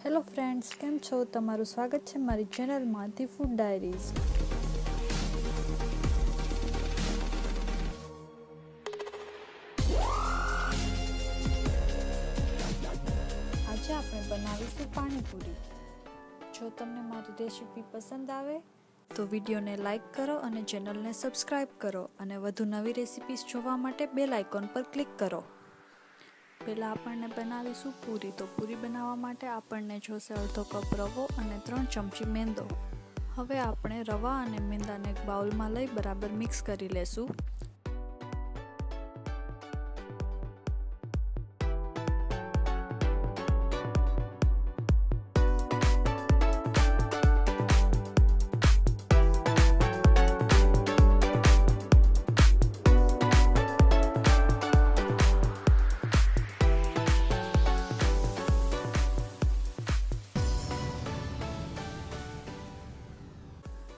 Hello friends, કેમ છો? તમારું સ્વાગત છે મારી ચેનલમાં ધી ફૂડ ડાયરીઝ. આજે આપણે બનાવીશું પાણીપુરી. જો તમને મારી રેસીપી પસંદ આવે તો વિડીયોને લાઈક કરો અને ચેનલને સબસ્ક્રાઈબ કરો અને વધુ નવી રેસીપીસ જોવા માટે બેલ આઇકોન પર ક્લિક કરો. પહેલાં આપણને બનાવીશું પૂરી. તો પૂરી બનાવવા માટે આપણને જોશે અડધો કપ રવો અને 3 ચમચી મેંદો. હવે આપણે રવા અને મેંદાને એક બાઉલમાં લઈ બરાબર મિક્સ કરી લેશું.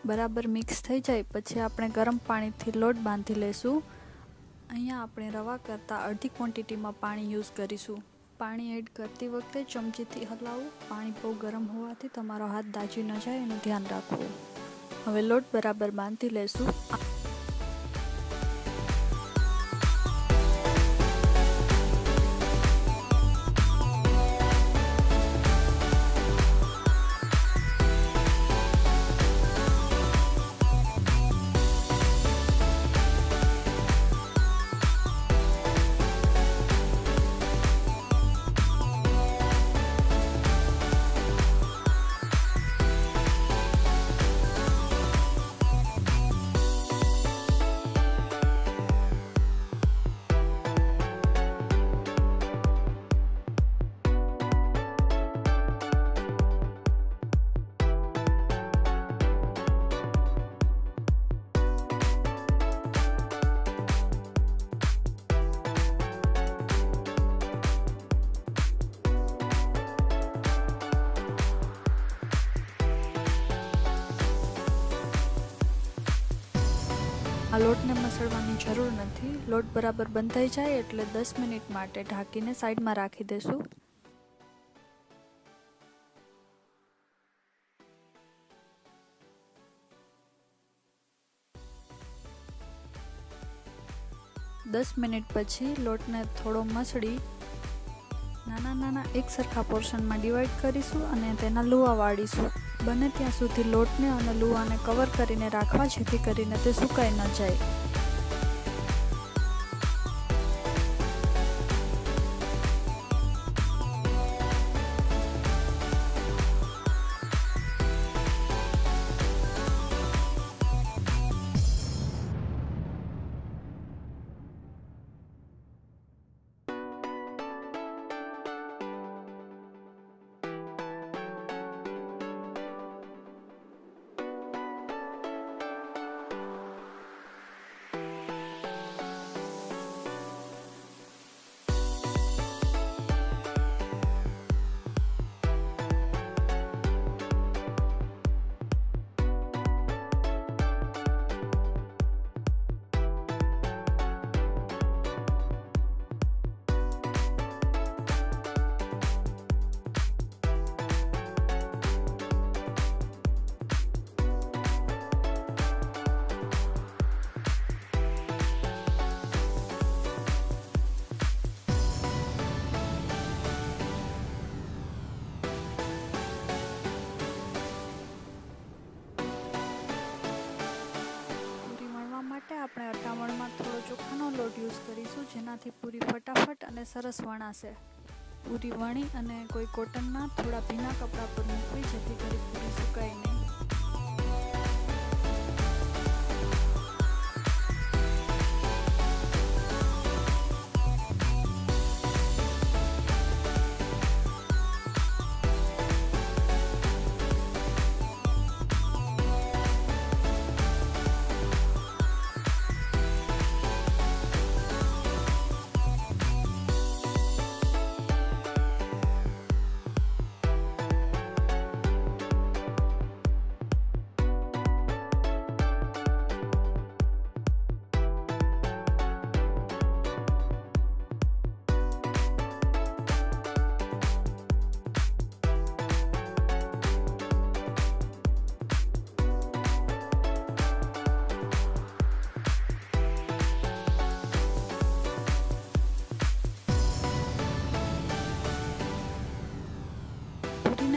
બરાબર મિક્સ થઈ જાય પછી આપણે ગરમ પાણીથી લોટ બાંધી લેશું. અહીંયા આપણે રવા કરતાં અડધી ક્વોન્ટિટીમાં પાણી યુઝ કરીશું. પાણી એડ કરતી વખતે ચમચીથી હલાવવું. પાણી બહુ ગરમ હોવાથી તમારો હાથ દાજી ન જાય એનું ધ્યાન રાખવું. હવે લોટ બરાબર બાંધી લેશું. આ લોટને મસળવાની જરૂર નથી. લોટ બરાબર બંધાઈ જાય એટલે 10 મિનિટ માટે ઢાંકીને સાઈડમાં રાખી દેશું. દસ મિનિટ પછી લોટને થોડો મસળી નાના એક સરખા પોર્શનમાં ડિવાઈડ કરીશું અને તેના લુવા વાળીશું. બને ત્યાં સુધી લોટને અને લુવાને કવર કરીને રાખવા જેથી કરીને તે સુકાઈ ન જાય. આપણે અટામણમાં થોડો ચોખાનો લોટ યુઝ કરીશું જેનાથી પૂરી ફટાફટ અને સરસ વણાશે. પૂરી વણી અને કોઈ કોટનના થોડા ભીના કપડા પર મૂકવી જેથી કરી પૂરી સુકાય નહીં.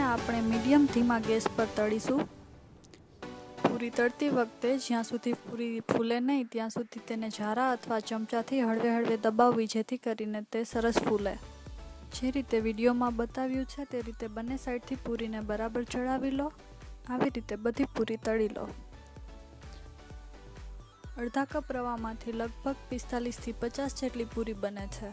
આપણે મીડિયમ ધીમા ગેસ પર તળીશું. પૂરી તળતી વખતે જ્યાં સુધી પૂરી ફૂલે નહીં ત્યાં સુધી તેને ઝારા અથવા ચમચાથી હળવે હળવે દબાવવી, જેથી કરીને તે સરસ ફૂલે. જે રીતે વિડીયોમાં બતાવ્યું છે તે રીતે બંને સાઈડથી પૂરીને બરાબર ચડાવી લો. આવી રીતે બધી પૂરી તળી લો. અડધા કપ રવામાંથી લગભગ 45 થી 50 જેટલી પૂરી બને છે.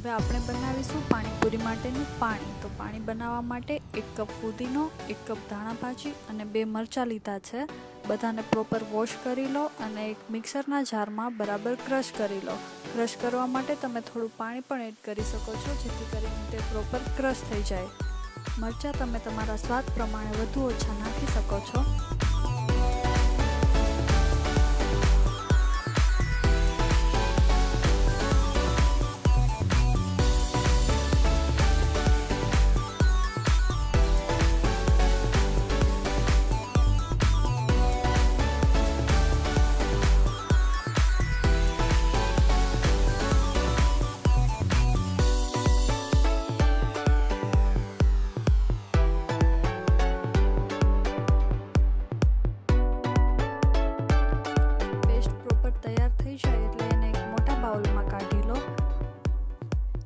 હવે આપણે બનાવીશું પાણીપુરી માટેનું પાણી. તો પાણી બનાવવા માટે 1 કપ ફુદીનો, 1 કપ ધાણા ભાજી અને 2 મરચાં લીધા છે. બધાને પ્રોપર વોશ કરી લો અને એક મિક્સરના જારમાં બરાબર ક્રશ કરી લો. ક્રશ કરવા માટે તમે થોડું પાણી પણ એડ કરી શકો છો, જેથી કરીને તે પ્રોપર ક્રશ થઈ જાય. મરચાં તમે તમારા સ્વાદ પ્રમાણે વધુ ઓછા નાખી શકો છો.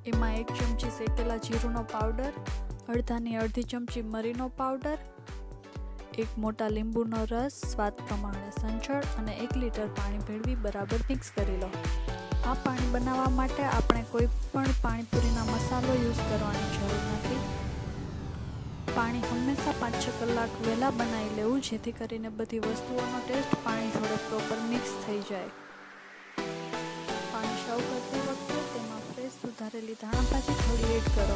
એમાં 1 ચમચી શેકેલા જીરુંનો પાવડર, અડધાની અડધી ચમચી મરીનો પાવડર, 1 મોટા લીંબુનો રસ, સ્વાદ પ્રમાણે સંચળ અને 1 લીટર પાણી ભેળવી બરાબર મિક્સ કરી લો. આ પાણી બનાવવા માટે આપણે કોઈ પણ પાણીપુરીના મસાલો યુઝ કરવાની જરૂર નથી. પાણી હંમેશા 5-6 કલાક વહેલા બનાવી લેવું, જેથી કરીને બધી વસ્તુઓનો ટેસ્ટ પાણી જોડે પ્રોપર મિક્સ થઈ જાય. પાણી સર્વ કરતી વખતે તેમાં ફ્રેશ સુધારેલી ધાણા ભાજી થોડી એડ કરો.